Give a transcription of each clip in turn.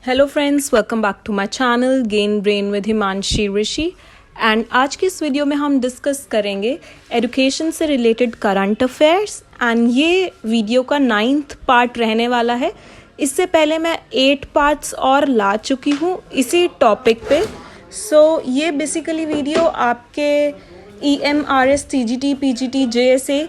Hello friends, welcome back to my channel Gain Brain with Himanshi Rishi. And आज की इस video में हम डिस्कस करेंगे एजुकेशन से रिलेटेड करंट अफेयर्स। एंड ये वीडियो का 9th पार्ट रहने वाला है। इससे पहले मैं 8 पार्ट्स और ला चुकी हूँ इसी टॉपिक पे। सो ये बेसिकली वीडियो आपके EMRS, TGT, PGT, JSA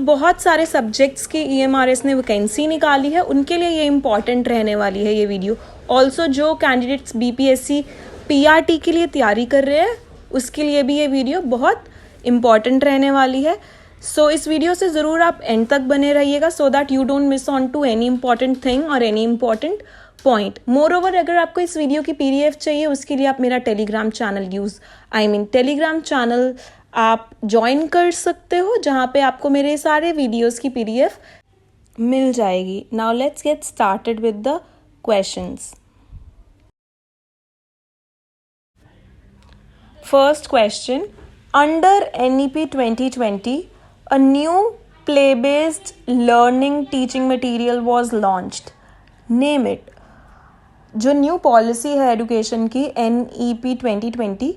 बहुत सारे सब्जेक्ट्स की EMRS ने वैकेंसी निकाली है, उनके लिए ये इम्पॉर्टेंट रहने वाली है ये वीडियो। ऑल्सो जो कैंडिडेट्स BPSC PRT के लिए तैयारी कर रहे हैं उसके लिए भी ये वीडियो बहुत इम्पॉर्टेंट रहने वाली है। इस वीडियो से ज़रूर आप एंड तक बने रहिएगा so that you don't miss on to any important thing और any important point. Moreover, अगर आपको इस वीडियो की PDF चाहिए उसके लिए आप मेरा टेलीग्राम चैनल टेलीग्राम चैनल आप ज्वाइन कर सकते हो, जहाँ पे आपको मेरे सारे वीडियोस की PDF मिल जाएगी। Now let's get started with the questions. First question, under NEP 2020 a new play-based learning teaching material was launched. Name it. जो न्यू पॉलिसी है एजुकेशन की NEP 2020,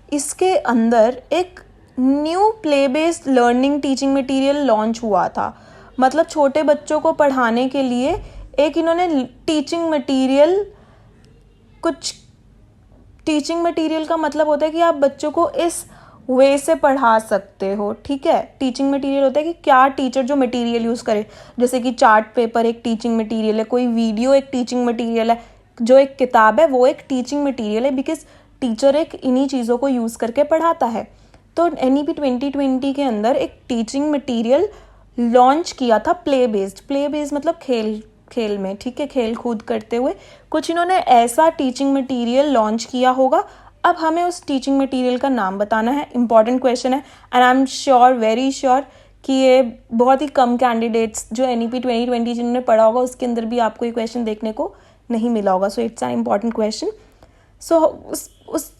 इसके अंदर एक new play based learning teaching material launch हुआ था। मतलब छोटे बच्चों को पढ़ाने के लिए एक इन्होंने टीचिंग मटेरियल का मतलब होता है कि आप बच्चों को इस वे से पढ़ा सकते हो। ठीक है, टीचिंग मटेरियल होता है कि क्या टीचर जो मटेरियल यूज़ करे, जैसे कि चार्ट पेपर एक टीचिंग मटेरियल है, कोई वीडियो एक टीचिंग मटेरियल है, जो एक किताब है वो एक टीचिंग मटेरियल है, बिकॉज टीचर एक इन्हीं चीज़ों को यूज़ करके पढ़ाता है। तो NEP 2020 के अंदर एक टीचिंग मटेरियल लॉन्च किया था प्ले बेस्ड मतलब खेल में, ठीक है, खेल कूद करते हुए कुछ इन्होंने ऐसा टीचिंग मटेरियल लॉन्च किया होगा। अब हमें उस टीचिंग मटेरियल का नाम बताना है। इंपॉर्टेंट क्वेश्चन है and I am sure, very sure कि ये बहुत ही कम कैंडिडेट्स जो NEP 2020 जिन्होंने पढ़ा होगा उसके अंदर भी आपको ये क्वेश्चन देखने को नहीं मिला होगा। So it's an important question. So उस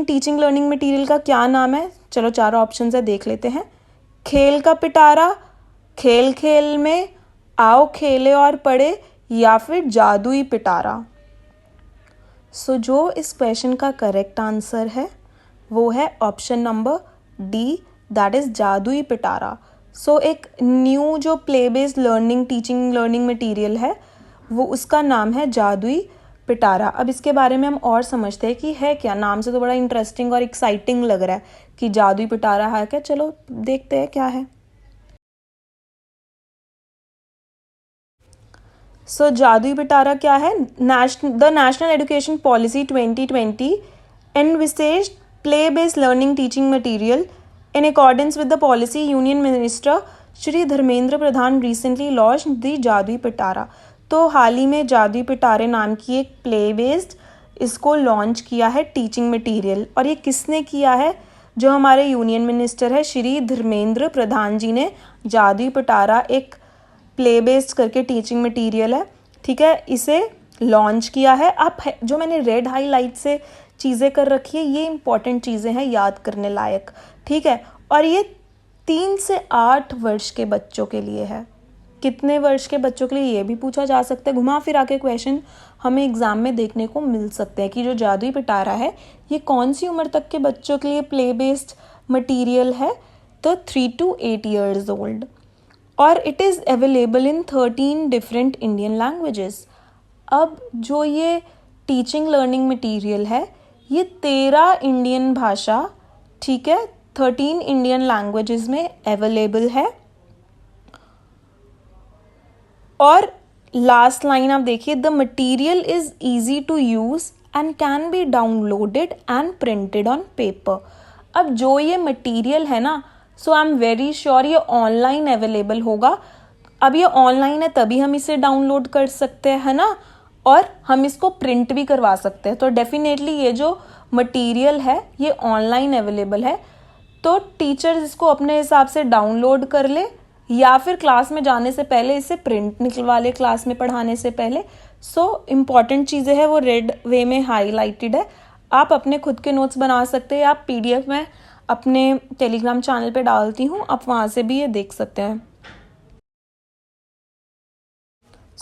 टीचिंग लर्निंग मटेरियल का क्या नाम है? चलो चारों ऑप्शन है, देख लेते हैं। खेल का पिटारा, खेल खेल में, आओ खेले और पढ़े, या फिर जादुई पिटारा। जो इस क्वेश्चन का करेक्ट आंसर है वो है option number D, that is जादुई पिटारा। एक न्यू जो play based teaching learning material है वो उसका नाम है जादुई पिटारा। अब इसके बारे में हम और समझते हैं कि है क्या। नाम से तो बड़ा इंटरेस्टिंग और एक्साइटिंग लग रहा है कि जादुई पिटारा है क्या। चलो देखते हैं क्या है। जादुई पिटारा क्या है? The national education policy 2020 envisaged play-based learning teaching material in accordance with the policy. Union Minister Shri Dharmendra Pradhan recently launched the जादुई पिटारा। तो हाल ही में जादुई पिटारे नाम की एक प्ले बेस्ड इसको लॉन्च किया है टीचिंग मटेरियल। और ये किसने किया है? जो हमारे यूनियन मिनिस्टर है श्री धर्मेंद्र प्रधान जी ने जादुई पिटारा एक प्ले बेस्ड करके टीचिंग मटेरियल है, ठीक है, इसे लॉन्च किया है। अब जो मैंने रेड हाईलाइट से चीज़ें कर रखी है ये इंपॉर्टेंट चीज़ें हैं, याद करने लायक, ठीक है। और ये 3 से 8 वर्ष के बच्चों के लिए है। कितने वर्ष के बच्चों के लिए ये भी पूछा जा सकता है। घुमा फिरा के क्वेश्चन हमें एग्जाम में देखने को मिल सकते हैं कि जो जादुई पिटारा है ये कौन सी उम्र तक के बच्चों के लिए प्ले बेस्ड मटीरियल है। तो 3 to 8 years old। और it is available in 13 different Indian languages. अब जो ये टीचिंग लर्निंग मटेरियल है ये 13 इंडियन भाषा, ठीक है, 13 इंडियन लैंग्वेजेस में अवेलेबल है। और लास्ट लाइन आप देखिए, the material is easy to use and can be downloaded and printed on paper. अब जो ये मटेरियल है ना, आई एम वेरी श्योर ये ऑनलाइन अवेलेबल होगा। अब ये ऑनलाइन है तभी हम इसे डाउनलोड कर सकते हैं, है ना, और हम इसको प्रिंट भी करवा सकते हैं। तो डेफिनेटली ये जो मटेरियल है ये ऑनलाइन अवेलेबल है। तो टीचर्स इसको अपने हिसाब से डाउनलोड कर ले या फिर क्लास में जाने से पहले इसे प्रिंट निकलवा ले क्लास में पढ़ाने से पहले। इम्पॉर्टेंट चीज़ें हैं वो रेड वे में हाईलाइटेड है। आप अपने खुद के नोट्स बना सकते हैं। आप PDF में अपने टेलीग्राम चैनल पे डालती हूँ, आप वहाँ से भी ये देख सकते हैं।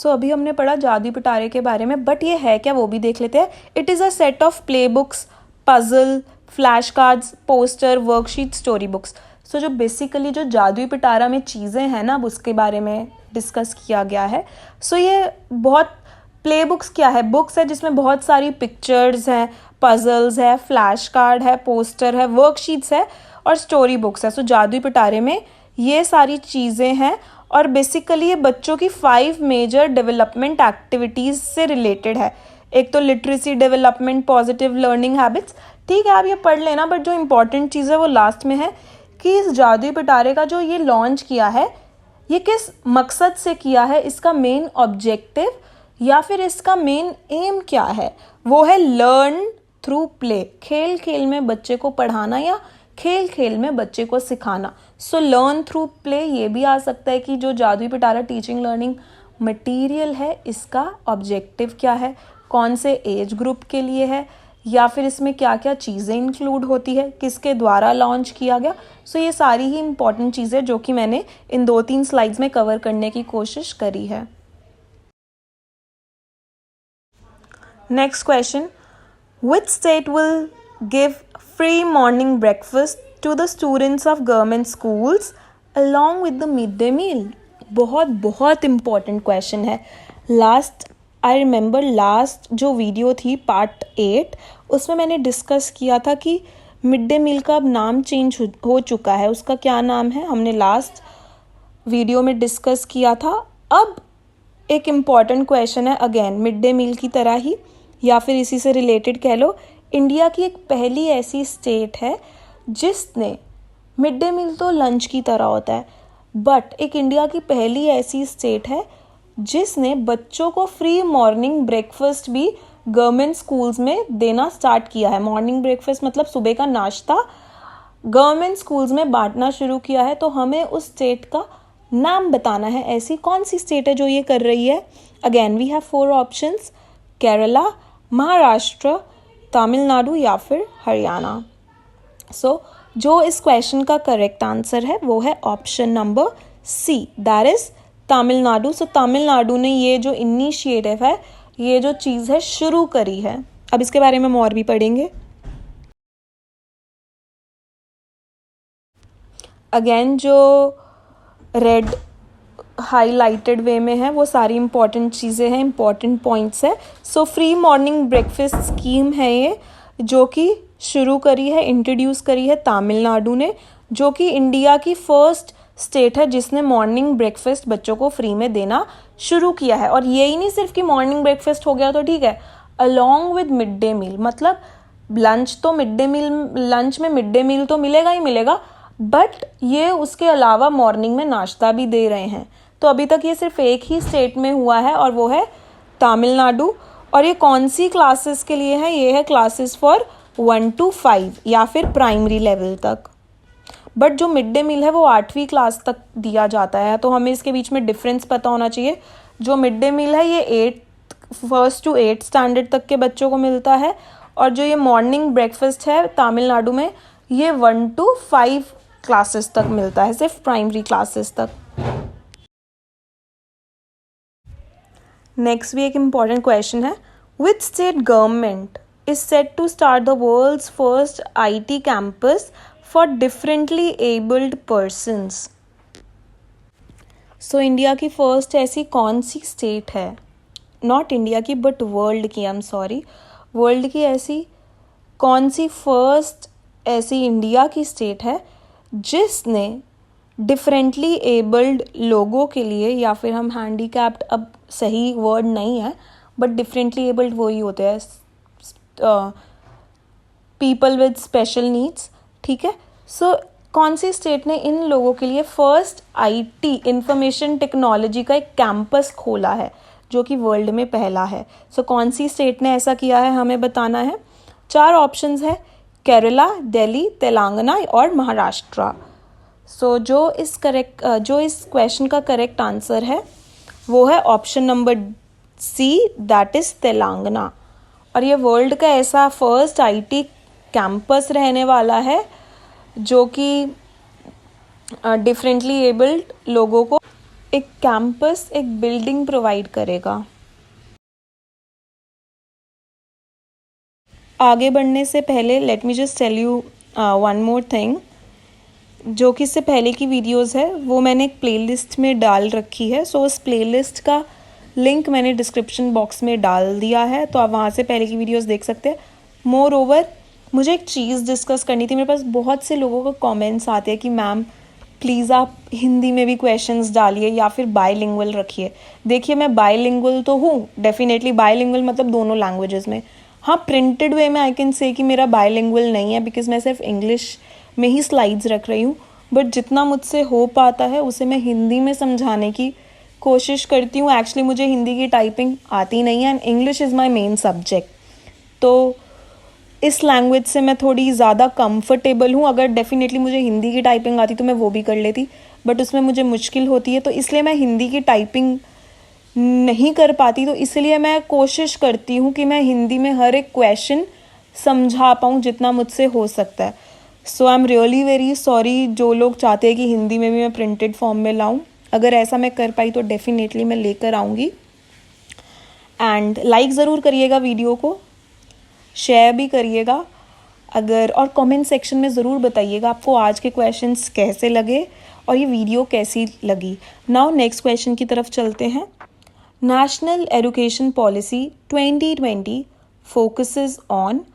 सो अभी हमने पढ़ा जादुई पिटारे के बारे में, बट ये है क्या वो भी देख लेते हैं. It is a set of play books, puzzle, flash cards, poster, worksheet, story books. So जो बेसिकली जो जादुई पिटारा में चीज़ें हैं ना, अब उसके बारे में डिस्कस किया गया है. सो ये बहुत प्ले बुक्स क्या है, बुक्स है जिसमें बहुत सारी पिक्चर्स हैं, पजल्स है, फ्लैश कार्ड है, पोस्टर है, वर्कशीट्स है और स्टोरी बुक्स है. सो जादुई पिटारे में ये सारी चीज़ें हैं और बेसिकली ये बच्चों की 5 मेजर डेवलपमेंट एक्टिविटीज़ से रिलेटेड है. एक तो literacy development, positive learning habits. ठीक है, आप ये पढ़ लेना, बट जो इम्पॉर्टेंट चीज़ है वो लास्ट में है कि इस जादुई पिटारे का जो ये लॉन्च किया है ये किस मकसद से किया है, इसका मेन ऑब्जेक्टिव या फिर इसका मेन एम क्या है. वो है लर्न थ्रू प्ले, खेल खेल में बच्चे को पढ़ाना या खेल खेल में बच्चे को सिखाना. सो लर्न थ्रू प्ले ये भी आ सकता है कि जो जादुई पिटारा टीचिंग लर्निंग मटेरियल है इसका ऑब्जेक्टिव क्या है, कौन से एज ग्रुप के लिए है, या फिर इसमें क्या क्या चीज़ें इंक्लूड होती है, किसके द्वारा लॉन्च किया गया. सो ये सारी ही इंपॉर्टेंट चीज़ें जो कि मैंने इन 2-3 स्लाइड्स में कवर करने की कोशिश करी है. Next question, which state will give free morning breakfast to the students of government schools along with the midday meal. बहुत इम्पॉर्टेंट क्वेश्चन है. आई रिमेंबर लास्ट जो वीडियो थी पार्ट 8 उसमें मैंने डिस्कस किया था कि मिड डे मील का अब नाम चेंज हो चुका है. उसका क्या नाम है हमने लास्ट वीडियो में डिस्कस किया था. अब एक इम्पॉर्टेंट क्वेश्चन है, अगेन मिड डे मील की तरह ही या फिर इसी से रिलेटेड कह लो. इंडिया की एक पहली ऐसी स्टेट है जिसने मिड डे मील तो लंच की तरह होता है, बट एक इंडिया की पहली ऐसी स्टेट है जिसने बच्चों को फ्री मॉर्निंग ब्रेकफास्ट भी गवर्नमेंट स्कूल्स में देना स्टार्ट किया है. मॉर्निंग ब्रेकफास्ट मतलब सुबह का नाश्ता गवर्नमेंट स्कूल्स में बांटना शुरू किया है. तो हमें उस स्टेट का नाम बताना है. ऐसी कौन सी स्टेट है जो ये कर रही है. Again we have 4 options, Kerala, Maharashtra, Tamil Nadu या फिर हरियाणा. सो जो इस क्वेश्चन का करेक्ट आंसर है वो है option number C, that is Tamil Nadu. So Tamil Nadu ने ये जो इनिशिएटिव है, ये जो चीज़ है शुरू करी है. अब इसके बारे में हम और भी पढ़ेंगे. अगेन जो रेड हाईलाइटेड वे में है वो सारी इंपॉर्टेंट चीज़ें हैं, इंपॉर्टेंट पॉइंट्स है. So free morning breakfast scheme है ये जो कि शुरू करी है, इंट्रोड्यूस करी है तमिलनाडु ने, जो कि इंडिया की फर्स्ट स्टेट है जिसने मॉर्निंग ब्रेकफास्ट बच्चों को फ्री में देना शुरू किया है. और यही नहीं सिर्फ कि मॉर्निंग ब्रेकफास्ट हो गया तो ठीक है, along with mid day meal, मतलब लंच तो मिड डे मील, लंच में मिड डे मील तो मिलेगा ही मिलेगा, बट ये उसके अलावा मॉर्निंग में नाश्ता भी दे रहे हैं. तो अभी तक ये सिर्फ एक ही स्टेट में हुआ है और वो है तमिलनाडु. और ये कौन सी क्लासेस के लिए है, ये है क्लासेस फॉर 1 to 5 या फिर प्राइमरी लेवल तक. बट जो मिड डे मील है वो 8वीं क्लास तक दिया जाता है. तो हमें इसके बीच में डिफरेंस पता होना चाहिए. जो मिड डे मील है ये 1st to 8th स्टैंडर्ड तक के बच्चों को मिलता है, और जो ये मॉर्निंग ब्रेकफास्ट है तमिलनाडु में ये 1 to 5 क्लासेस तक मिलता है, सिर्फ प्राइमरी क्लासेस तक. नेक्स्ट भी एक इम्पॉर्टेंट क्वेश्चन है, which state government is set to start the world's first IT campus for differently abled persons. So India की फर्स्ट ऐसी कौन सी स्टेट है, नॉट इंडिया की बट वर्ल्ड की, आई एम सॉरी, वर्ल्ड की ऐसी कौन सी फर्स्ट ऐसी इंडिया की स्टेट है जिसने डिफरेंटली एबल्ड लोगों के लिए, या फिर हम हैंडीकैप्ड, अब सही वर्ड नहीं है बट डिफरेंटली एबल्ड वही होते हैं, पीपल विद स्पेशल नीड्स, ठीक है. सो कौन सी स्टेट ने इन लोगों के लिए फर्स्ट IT इंफॉर्मेशन टेक्नोलॉजी का एक कैंपस खोला है जो कि वर्ल्ड में पहला है. सो कौन सी स्टेट ने ऐसा किया है हमें बताना है. 4 ऑप्शंस है, केरला, दिल्ली, तेलंगाना और महाराष्ट्र. सो जो इस क्वेश्चन का करेक्ट आंसर है वो है option number C, that is Telangana. और ये वर्ल्ड का ऐसा फर्स्ट IT कैंपस रहने वाला है जो कि डिफरेंटली एबल्ड लोगों को एक कैंपस, एक बिल्डिंग प्रोवाइड करेगा। आगे बढ़ने से पहले let me just tell you one more thing. जो कि इससे पहले की वीडियोस है वो मैंने एक प्लेलिस्ट में डाल रखी है, सो उस प्लेलिस्ट का लिंक मैंने डिस्क्रिप्शन बॉक्स में डाल दिया है, तो आप वहाँ से पहले की वीडियोस देख सकते हैं। मोर ओवर मुझे एक चीज़ डिस्कस करनी थी। मेरे पास बहुत से लोगों का कमेंट्स आते हैं कि मैम प्लीज़ आप हिंदी में भी क्वेश्चंस डालिए या फिर बायलिंगुअल रखिए। देखिए मैं बायलिंगुअल तो हूँ, डेफिनेटली बायलिंगुअल मतलब दोनों लैंग्वेजेस में। हाँ, प्रिंटेड वे में आई कैन से कि मेरा बायलिंगुअल नहीं है, बिकॉज मैं सिर्फ इंग्लिश में ही स्लाइड्स रख रही हूँ, बट जितना मुझसे हो पाता है उसे मैं हिंदी में समझाने की कोशिश करती हूँ। एक्चुअली मुझे हिंदी की टाइपिंग आती नहीं है and English is my main subject, तो इस लैंग्वेज से मैं थोड़ी ज़्यादा कंफर्टेबल हूँ। अगर डेफिनेटली मुझे हिंदी की टाइपिंग आती तो मैं वो भी कर लेती, बट उसमें मुझे मुश्किल होती है, तो इसलिए मैं हिंदी की टाइपिंग नहीं कर पाती। तो इसलिए मैं कोशिश करती हूँ कि मैं हिंदी में हर एक क्वेश्चन समझा पाऊँ जितना मुझसे हो सकता है। So I am really very sorry जो लोग चाहते हैं कि हिंदी में भी मैं प्रिंटेड फॉर्म में लाऊं। अगर ऐसा मैं कर पाई तो डेफिनेटली मैं लेकर आऊँगी। एंड लाइक ज़रूर करिएगा वीडियो को, शेयर भी करिएगा अगर, और कमेंट सेक्शन में ज़रूर बताइएगा आपको आज के क्वेश्चंस कैसे लगे और ये वीडियो कैसी लगी। नाउ नेक्स्ट क्वेश्चन की तरफ चलते हैं। National education policy 2020 focuses on,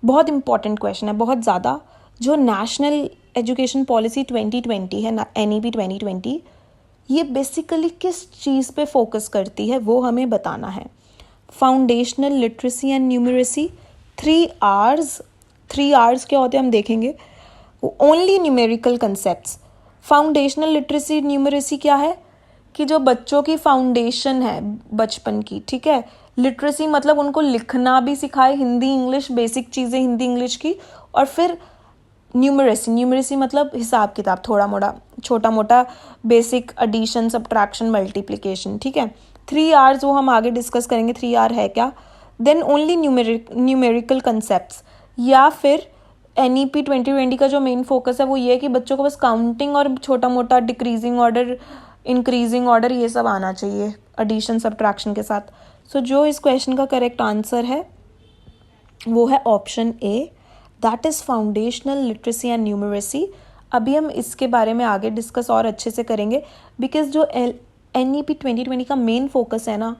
बहुत इंपॉर्टेंट क्वेश्चन है, बहुत ज़्यादा। जो नेशनल एजुकेशन पॉलिसी 2020 है ना, NEP 2020, ये बेसिकली किस चीज़ पे फोकस करती है वो हमें बताना है। Foundational literacy and numeracy, 3 R's क्या होते हैं हम देखेंगे। Only numerical concepts. Foundational literacy numeracy क्या है कि जो बच्चों की फाउंडेशन है बचपन की, ठीक है, लिटरेसी मतलब उनको लिखना भी सिखाए, हिंदी इंग्लिश, बेसिक चीज़ें हिंदी इंग्लिश की, और फिर न्यूमरेसी मतलब हिसाब किताब, थोड़ा मोड़ा छोटा मोटा बेसिक एडिशन, सब्ट्रैक्शन, मल्टीप्लिकेशन, ठीक है। 3 R's वो हम आगे डिस्कस करेंगे 3 R है क्या। देन ओनली न्यूमेरिकल कंसेप्ट्स, या फिर NEP 2020 का जो मेन फोकस है वो ये है कि बच्चों को बस काउंटिंग और छोटा मोटा डिक्रीजिंग ऑर्डर, इंक्रीजिंग ऑर्डर, ये सब आना चाहिए एडिशन सब्ट्रैक्शन के साथ। सो जो इस क्वेश्चन का करेक्ट आंसर है वो है option A, that is foundational literacy and numeracy. अभी हम इसके बारे में आगे डिस्कस और अच्छे से करेंगे, बिकॉज जो NEP 2020 का मेन फोकस है ना,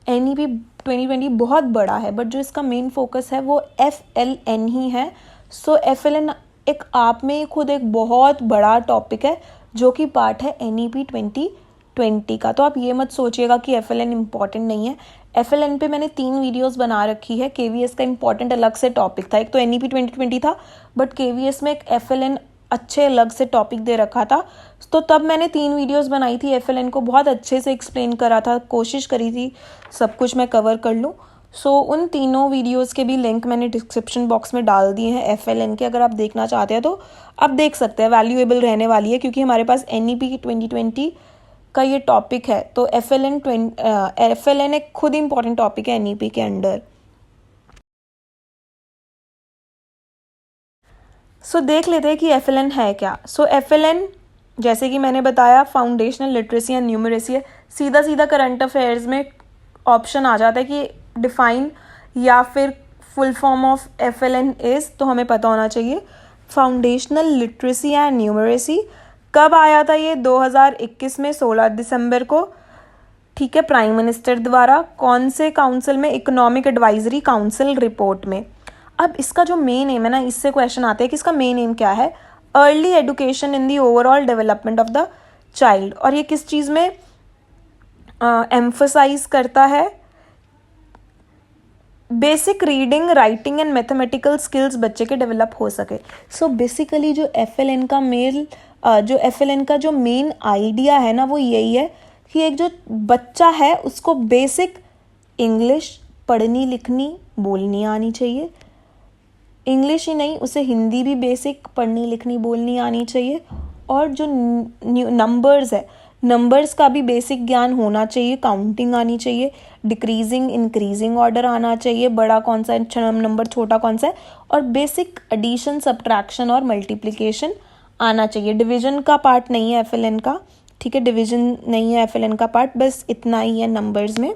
NEP 2020 बहुत बड़ा है, बट जो इसका मेन फोकस है वो FLN ही है। सो FLN एक आप में खुद एक बहुत बड़ा टॉपिक है जो कि पार्ट है NEP 2020 का। तो आप ये मत सोचिएगा कि FLN इम्पॉर्टेंट नहीं है। FLN पे मैंने 3 वीडियोस बना रखी है। KVS का इम्पॉर्टेंट अलग से टॉपिक था, एक तो NEP 2020 था, बट KVS में एक FLN अच्छे अलग से टॉपिक दे रखा था, तो तब मैंने 3 वीडियोस बनाई थी। FLN को बहुत अच्छे से एक्सप्लेन करा था, कोशिश करी थी सब कुछ मैं कवर कर लूँ। सो उन तीनों वीडियोस के भी लिंक मैंने डिस्क्रिप्शन बॉक्स में डाल दिए हैं FLN के, अगर आप देखना चाहते हैं तो आप देख सकते हैं। वैल्यूएबल रहने वाली है क्योंकि हमारे पास NEP 2020 का ये टॉपिक है, तो FLN एक खुद इम्पॉर्टेंट टॉपिक है NEP के अंडर। सो देख लेते हैं कि FLN है क्या। सो FLN जैसे कि मैंने बताया फाउंडेशनल लिटरेसी एंड न्यूमरेसी है। सीधा सीधा करंट अफेयर्स में ऑप्शन आ जाता है कि डिफाइन या फिर full form of FLN is, तो हमें पता होना चाहिए फाउंडेशनल लिटरेसी एंड न्यूमरेसी। कब आया था ये? 2021 में 16 दिसंबर को, ठीक है, प्राइम मिनिस्टर द्वारा। कौन से काउंसिल में? इकोनॉमिक एडवाइजरी काउंसिल रिपोर्ट में। अब इसका जो मेन एम है ना, इससे क्वेश्चन आते हैं कि इसका मेन एम क्या है। Early education in the overall development of the child. और ये किस चीज़ में एम्फसाइज करता है? Basic reading, writing and mathematical skills बच्चे के डेवलप हो सके। सो बेसिकली जो FLN का जो मेन आइडिया है ना, वो यही है कि एक जो बच्चा है उसको बेसिक इंग्लिश पढ़नी लिखनी बोलनी आनी चाहिए। इंग्लिश ही नहीं, उसे हिंदी भी बेसिक पढ़नी लिखनी बोलनी आनी चाहिए। और जो नंबर्स है, नंबर्स का भी बेसिक ज्ञान होना चाहिए, काउंटिंग आनी चाहिए, डिक्रीजिंग इंक्रीजिंग ऑर्डर आना चाहिए, बड़ा कौन सा नंबर छोटा कौन सा है, और बेसिक एडिशन सब्ट्रैक्शन और मल्टीप्लिकेशन आना चाहिए। डिवीजन का पार्ट नहीं है FLN का, ठीक है, डिवीजन नहीं है FLN का पार्ट, बस इतना ही है नंबर्स में।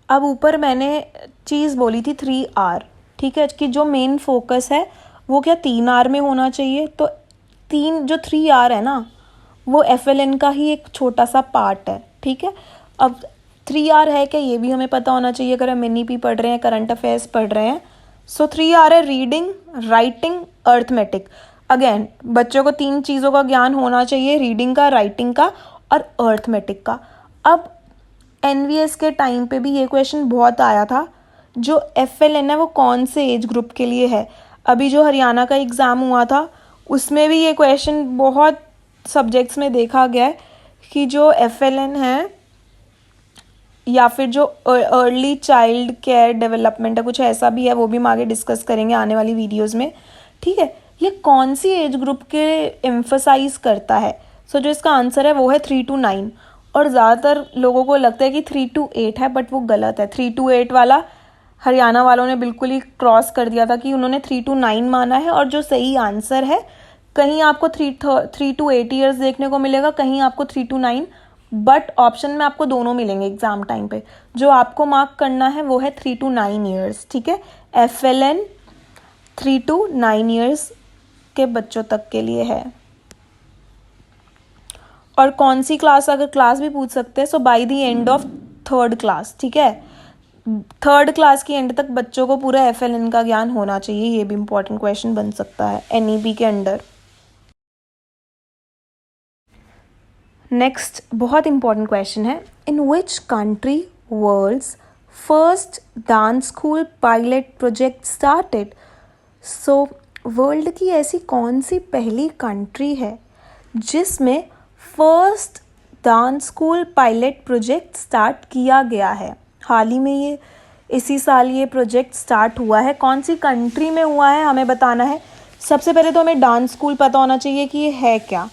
अब ऊपर मैंने चीज़ बोली थी 3R, ठीक है, कि जो मेन फोकस है वो क्या 3R में होना चाहिए। तो जो 3R है ना वो FLN का ही एक छोटा सा पार्ट है, ठीक है। अब 3R है क्या ये भी हमें पता होना चाहिए अगर हम NEP पढ़ रहे हैं, करंट अफेयर्स पढ़ रहे हैं। सो 3R है रीडिंग, राइटिंग, अर्थमेटिक। अगेन बच्चों को 3 चीज़ों का ज्ञान होना चाहिए, रीडिंग का, राइटिंग का और अर्थमेटिक का। अब NVS के टाइम पे भी ये क्वेश्चन बहुत आया था, जो FLN है वो कौन से एज ग्रुप के लिए है। अभी जो हरियाणा का एग्ज़ाम हुआ था उसमें भी ये क्वेश्चन बहुत सब्जेक्ट्स में देखा गया है कि जो FLN है या फिर जो अर्ली चाइल्ड केयर डेवलपमेंट है, कुछ ऐसा भी है, वो भी हम आगे डिस्कस करेंगे आने वाली वीडियोस में, ठीक है। ये कौन सी एज ग्रुप के एम्फसाइज करता है। सो जो इसका आंसर है वो है 3 to 9। और ज़्यादातर लोगों को लगता है कि 3 to 8 है, बट वो गलत है। 3 to 8 वाला हरियाणा वालों ने बिल्कुल ही क्रॉस कर दिया था कि उन्होंने 3 to 9 माना है। और जो सही आंसर है, कहीं आपको 3 to 8 ईयर्स देखने को मिलेगा, कहीं आपको 3 to 9, बट ऑप्शन में आपको दोनों मिलेंगे एग्जाम टाइम पे। जो आपको मार्क करना है वो है 3 to 9 ईयर्स, ठीक है। FLN 3 to 9 ईयर्स के बच्चों तक के लिए है। और कौन सी क्लास, अगर क्लास भी पूछ सकते हैं, so by the end of 3rd class, ठीक है। 3rd क्लास की एंड तक बच्चों को पूरा FLN का ज्ञान होना चाहिए। ये भी इंपॉर्टेंट क्वेश्चन बन सकता है NEP के अंडर। नेक्स्ट बहुत इंपॉर्टेंट क्वेश्चन है, in which country world's first dance school pilot project started. So world की ऐसी कौन सी पहली कंट्री है जिसमें first dance school pilot project start किया गया है। हाल ही में ये इसी साल ये प्रोजेक्ट स्टार्ट हुआ है। कौन सी कंट्री में हुआ है हमें बताना है। सबसे पहले तो हमें डांस स्कूल पता होना चाहिए कि ये है क्या।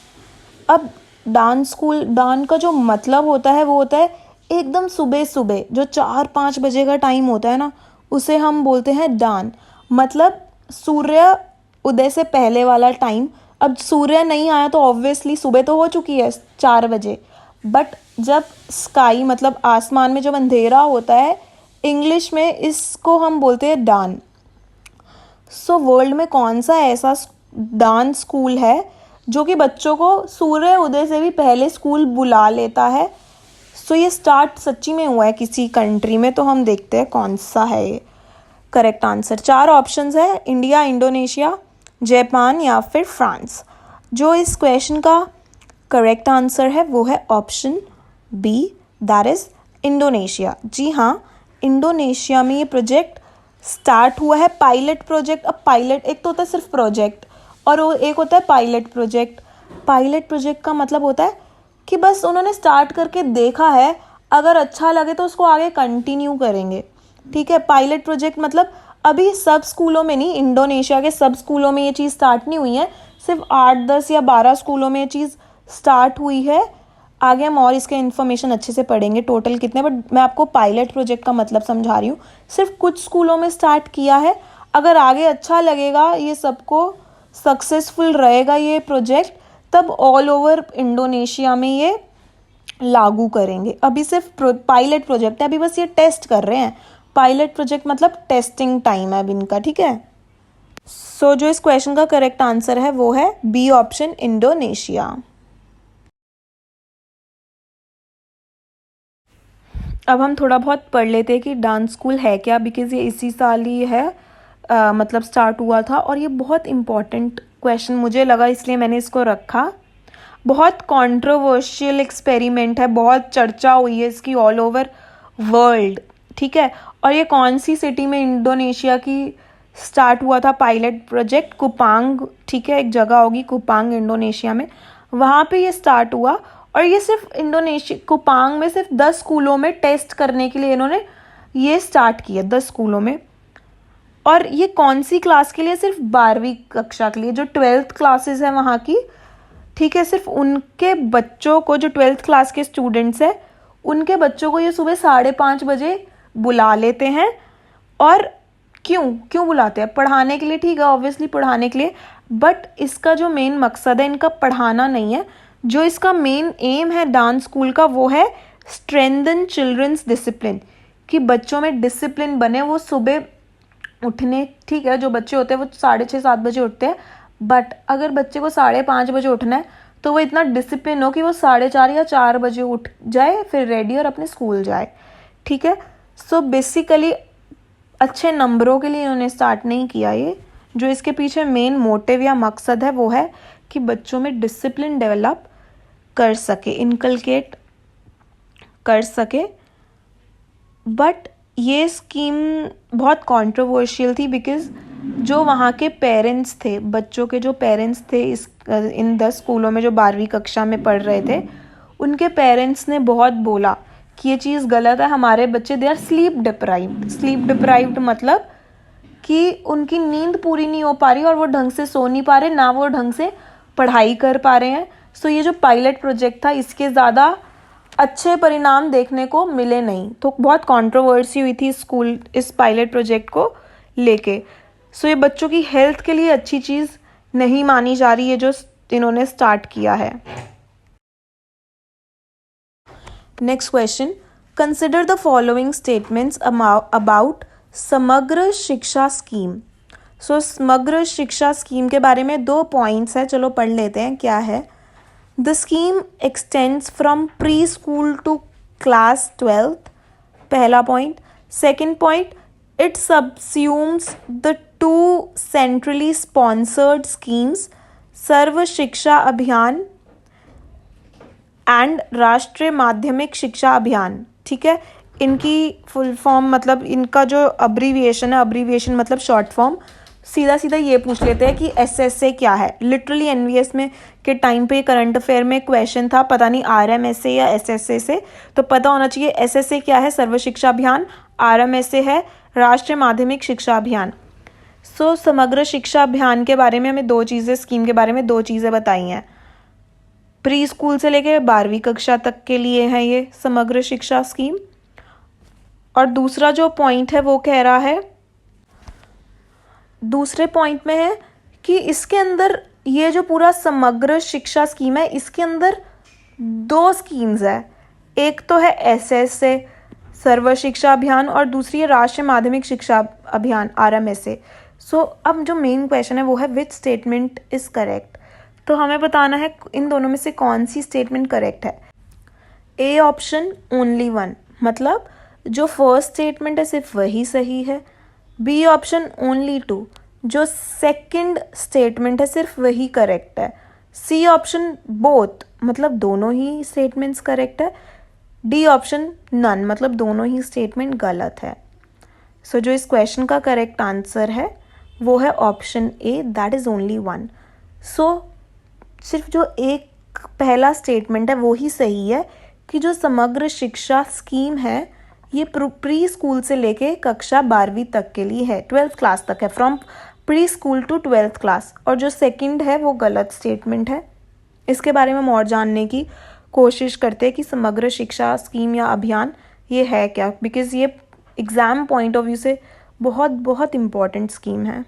अब डांस स्कूल, डांस का जो मतलब होता है वो होता है एकदम सुबह सुबह जो 4-5 बजे का टाइम होता है ना, उसे हम बोलते हैं डान, मतलब सूर्य उदय से पहले वाला टाइम। अब सूर्य नहीं आया तो ऑब्वियसली सुबह तो हो चुकी है 4 बजे, बट जब स्काई मतलब आसमान में जब अंधेरा होता है, इंग्लिश में इसको हम बोलते हैं डान। सो वर्ल्ड में कौन सा ऐसा डांस स्कूल है जो कि बच्चों को सूर्य उदय से भी पहले स्कूल बुला लेता है। सो ये स्टार्ट सच्ची में हुआ है किसी कंट्री में, तो हम देखते हैं कौन सा है ये करेक्ट आंसर। 4 ऑप्शंस है, इंडिया, इंडोनेशिया, जापान या फिर फ्रांस। जो इस क्वेश्चन का करेक्ट आंसर है वो है option B, that is Indonesia. जी हाँ, इंडोनेशिया में ये प्रोजेक्ट स्टार्ट हुआ है, पायलट प्रोजेक्ट। अब पायलट एक तो होता है सिर्फ प्रोजेक्ट और वो एक होता है पायलट प्रोजेक्ट। पायलट प्रोजेक्ट का मतलब होता है कि बस उन्होंने स्टार्ट करके देखा है, अगर अच्छा लगे तो उसको आगे कंटिन्यू करेंगे, ठीक है। पायलट प्रोजेक्ट मतलब अभी सब स्कूलों में नहीं, इंडोनेशिया के सब स्कूलों में ये चीज़ स्टार्ट नहीं हुई है, सिर्फ 8, 10 या 12 स्कूलों में ये चीज़ स्टार्ट हुई है। आगे हम और इसके इन्फॉर्मेशन अच्छे से पढ़ेंगे टोटल कितने, बट मैं आपको पायलट प्रोजेक्ट का मतलब समझा रही हूँ। सिर्फ कुछ स्कूलों में स्टार्ट किया है, अगर आगे अच्छा लगेगा, ये सबको सक्सेसफुल रहेगा ये प्रोजेक्ट, तब ऑल ओवर इंडोनेशिया में ये लागू करेंगे। अभी सिर्फ पायलट प्रोजेक्ट है, अभी बस ये टेस्ट कर रहे हैं। पायलट प्रोजेक्ट मतलब टेस्टिंग टाइम है अभी इनका, ठीक है। सो जो इस क्वेश्चन का करेक्ट आंसर है वो है बी ऑप्शन, इंडोनेशिया। अब हम थोड़ा बहुत पढ़ लेते हैं कि डांस स्कूल है क्या, बिकॉज ये इसी साल ही है मतलब स्टार्ट हुआ था, और ये बहुत इम्पॉर्टेंट क्वेश्चन मुझे लगा इसलिए मैंने इसको रखा। बहुत कंट्रोवर्शियल एक्सपेरिमेंट है, बहुत चर्चा हुई है इसकी ऑल ओवर वर्ल्ड, ठीक है। और ये कौन सी सिटी में इंडोनेशिया की स्टार्ट हुआ था पायलट प्रोजेक्ट, कुपांग, ठीक है, एक जगह होगी कुपांग इंडोनेशिया में, वहाँ पे ये स्टार्ट हुआ। और ये सिर्फ इंडोनेशिया कुपांग में सिर्फ 10 स्कूलों में टेस्ट करने के लिए इन्होंने ये स्टार्ट किया, 10 स्कूलों में। और ये कौन सी क्लास के लिए, सिर्फ 12वीं कक्षा के लिए, जो 12th क्लासेस है वहाँ की, ठीक है, सिर्फ उनके बच्चों को, जो 12th क्लास के स्टूडेंट्स हैं उनके बच्चों को ये सुबह 5:30 बजे बुला लेते हैं। और क्यों क्यों बुलाते हैं? पढ़ाने के लिए, ठीक है, ऑब्वियसली पढ़ाने के लिए, बट इसका जो मेन मकसद है इनका पढ़ाना नहीं है। जो इसका मेन एम है डांस स्कूल का वो है स्ट्रेंथन चिल्ड्रंस डिसिप्लिन, कि बच्चों में डिसिप्लिन बने। वो सुबह उठने, ठीक है, जो बच्चे होते हैं वो 6:30-7 बजे उठते हैं, बट अगर बच्चे को 5:30 बजे उठना है तो वो इतना डिसिप्लिन हो कि वो 4:30 या 4 बजे उठ जाए, फिर रेडी और अपने स्कूल जाए, ठीक है। सो बेसिकली अच्छे नंबरों के लिए इन्होंने स्टार्ट नहीं किया ये। जो इसके पीछे मेन मोटिव या मकसद है वो है कि बच्चों में डिसिप्लिन डेवलप कर सके, इनकलकेट कर सके। बट ये स्कीम बहुत कंट्रोवर्शियल थी बिकॉज जो वहाँ के पेरेंट्स थे, बच्चों के जो पेरेंट्स थे इन 10 स्कूलों में जो 12वीं कक्षा में पढ़ रहे थे, उनके पेरेंट्स ने बहुत बोला कि ये चीज़ गलत है, हमारे बच्चे they are sleep deprived. Sleep deprived मतलब कि उनकी नींद पूरी नहीं हो पा रही और वो ढंग से सो नहीं पा रहे, ना वो ढंग से पढ़ाई कर पा रहे हैं। सो ये जो पायलट प्रोजेक्ट था इसके ज़्यादा अच्छे परिणाम देखने को मिले नहीं, तो बहुत कंट्रोवर्सी हुई थी स्कूल इस पायलट प्रोजेक्ट को लेके। सो ये बच्चों की हेल्थ के लिए अच्छी चीज़ नहीं मानी जा रही है जो इन्होंने स्टार्ट किया है। Next question, consider the following statements about समग्र शिक्षा स्कीम। सो समग्र शिक्षा स्कीम के बारे में 2 पॉइंट्स है, चलो पढ़ लेते हैं क्या है। The scheme extends from pre school to class 12th, पहला point. Second point, it subsumes the 2 centrally sponsored schemes, Sarva Shiksha Abhiyan and राष्ट्रीय माध्यमिक शिक्षा अभियान, ठीक है। इनकी फुल फॉर्म मतलब इनका जो अब्रीविएशन है, अब्रीविएशन मतलब शॉर्ट फॉर्म, सीधा सीधा ये पूछ लेते हैं कि SSA क्या है। लिटरली एनवीएस में के टाइम पे करंट अफेयर में क्वेश्चन था, पता नहीं RMSA या SSA से, तो पता होना चाहिए SSA क्या है, सर्व शिक्षा अभियान, RMSA है राष्ट्रीय माध्यमिक शिक्षा अभियान। सो समग्र शिक्षा अभियान के बारे में हमें 2 चीज़ें, स्कीम के बारे में 2 चीज़ें बताई हैं। प्री स्कूल से लेके 12वीं कक्षा तक के लिए है ये समग्र शिक्षा स्कीम। और दूसरा जो पॉइंट है वो कह रहा है, दूसरे पॉइंट में है कि इसके अंदर ये जो पूरा समग्र शिक्षा स्कीम है इसके अंदर 2 स्कीम्स है। एक तो है SSA सर्व शिक्षा अभियान और दूसरी है राष्ट्रीय माध्यमिक शिक्षा अभियान RMSA। सो अब जो मेन क्वेश्चन है वो है विच स्टेटमेंट इज़ करेक्ट। तो हमें बताना है इन दोनों में से कौन सी स्टेटमेंट करेक्ट है। A ऑप्शन ओनली 1, मतलब जो फर्स्ट स्टेटमेंट है सिर्फ वही सही है। B ऑप्शन ओनली 2, जो सेकंड स्टेटमेंट है सिर्फ वही करेक्ट है। C ऑप्शन बोथ, मतलब दोनों ही स्टेटमेंट्स करेक्ट है। D ऑप्शन नन, मतलब दोनों ही स्टेटमेंट गलत है। सो जो इस क्वेश्चन का करेक्ट आंसर है वो है option A, that is only 1। सो सिर्फ जो एक पहला स्टेटमेंट है वो ही सही है कि जो समग्र शिक्षा स्कीम है ये प्री स्कूल से लेके कक्षा 12वीं तक के लिए है, 12th क्लास तक है, from pre school to 12th class. और जो सेकंड है वो गलत स्टेटमेंट है। इसके बारे में हम और जानने की कोशिश करते हैं कि समग्र शिक्षा स्कीम या अभियान ये है क्या, बिकॉज ये एग्ज़ाम पॉइंट ऑफ व्यू से बहुत बहुत इम्पॉर्टेंट स्कीम है।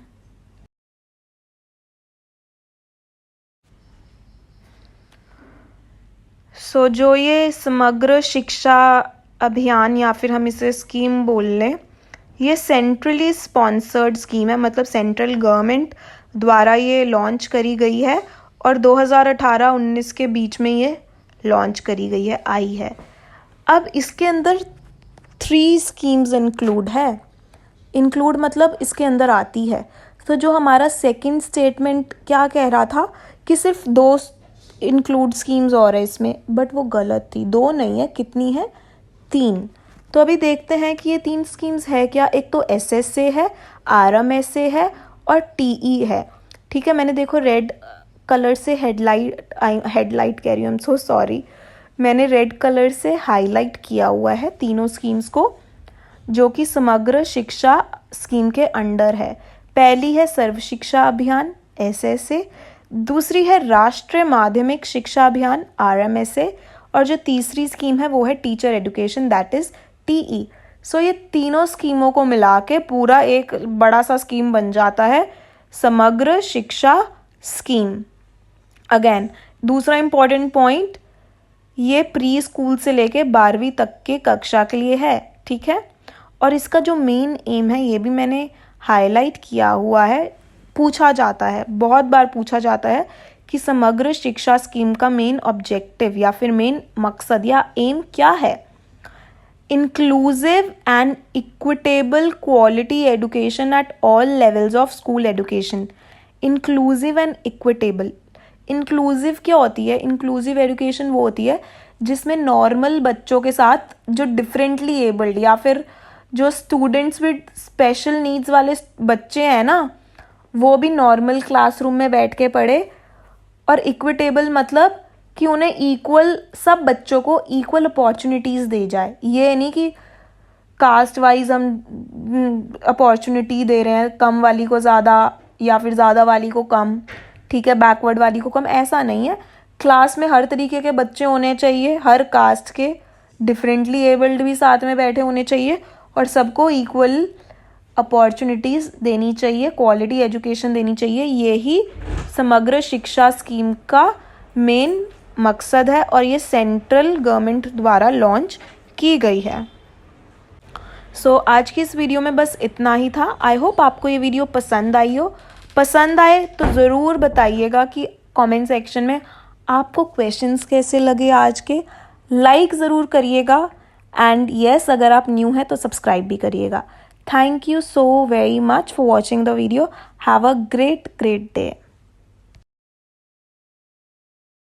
सो जो ये समग्र शिक्षा अभियान या फिर हम इसे स्कीम बोल लें, ये सेंट्रली स्पॉन्सर्ड स्कीम है, मतलब सेंट्रल गवर्नमेंट द्वारा ये लॉन्च करी गई है और 2018-19 के बीच में ये लॉन्च करी गई है, आई है। अब इसके अंदर 3 स्कीम्स इंक्लूड है, इंक्लूड मतलब इसके अंदर आती है। तो जो हमारा सेकंड स्टेटमेंट क्या कह रहा था कि सिर्फ 2 इंक्लूड स्कीम्स और है इसमें, बट वो गलत थी। 2 नहीं है, कितनी है, 3। तो अभी देखते हैं कि ये 3 स्कीम्स है क्या। एक तो SSA है, RMSA है और TE है, ठीक है। मैंने देखो रेड कलर से हेडलाइट कह रही हूँ, सो सॉरी, मैंने रेड कलर से हाईलाइट किया हुआ है तीनों स्कीम्स को जो कि समग्र शिक्षा स्कीम के अंडर है। पहली है सर्व शिक्षा अभियान SSA, दूसरी है राष्ट्रीय माध्यमिक शिक्षा अभियान RMSA और जो तीसरी स्कीम है वो है teacher education, that is TE। सो ये तीनों स्कीमों को मिला के पूरा एक बड़ा सा स्कीम बन जाता है समग्र शिक्षा स्कीम। अगेन दूसरा इम्पॉर्टेंट पॉइंट, ये प्री स्कूल से लेके 12वीं तक के कक्षा के लिए है, ठीक है। और इसका जो मेन एम है ये भी मैंने हाईलाइट किया हुआ है, पूछा जाता है, बहुत बार पूछा जाता है कि समग्र शिक्षा स्कीम का मेन ऑब्जेक्टिव या फिर मेन मकसद या एम क्या है। Inclusive and equitable quality education at all levels of school education. Inclusive and equitable, inclusive क्या होती है? इंक्लूसिव एजुकेशन वो होती है जिसमें नॉर्मल बच्चों के साथ जो डिफरेंटली एबल्ड या फिर जो स्टूडेंट्स विद स्पेशल नीड्स वाले बच्चे हैं ना, वो भी नॉर्मल क्लासरूम में बैठ के पढ़े। और इक्विटेबल मतलब कि उन्हें इक्वल, सब बच्चों को इक्वल अपॉर्चुनिटीज़ दे जाए। ये नहीं कि कास्ट वाइज हम अपॉर्चुनिटी दे रहे हैं, कम वाली को ज़्यादा या फिर ज़्यादा वाली को कम, ठीक है, बैकवर्ड वाली को कम, ऐसा नहीं है। क्लास में हर तरीके के बच्चे होने चाहिए, हर कास्ट के, डिफरेंटली एबल्ड भी साथ में बैठे होने चाहिए और सबको इक्वल अपॉर्चुनिटीज़ देनी चाहिए, क्वालिटी एजुकेशन देनी चाहिए। यही समग्र शिक्षा स्कीम का मेन मकसद है और ये सेंट्रल गवर्नमेंट द्वारा लॉन्च की गई है। सो आज की इस वीडियो में बस इतना ही था। आई होप आपको ये वीडियो पसंद आई हो। पसंद आए तो ज़रूर बताइएगा कि कमेंट सेक्शन में आपको क्वेश्चंस कैसे लगे आज के। लाइक ज़रूर करिएगा एंड येस, अगर आप न्यू हैं तो सब्सक्राइब भी करिएगा। Thank you so very much for watching the video. Have a great day.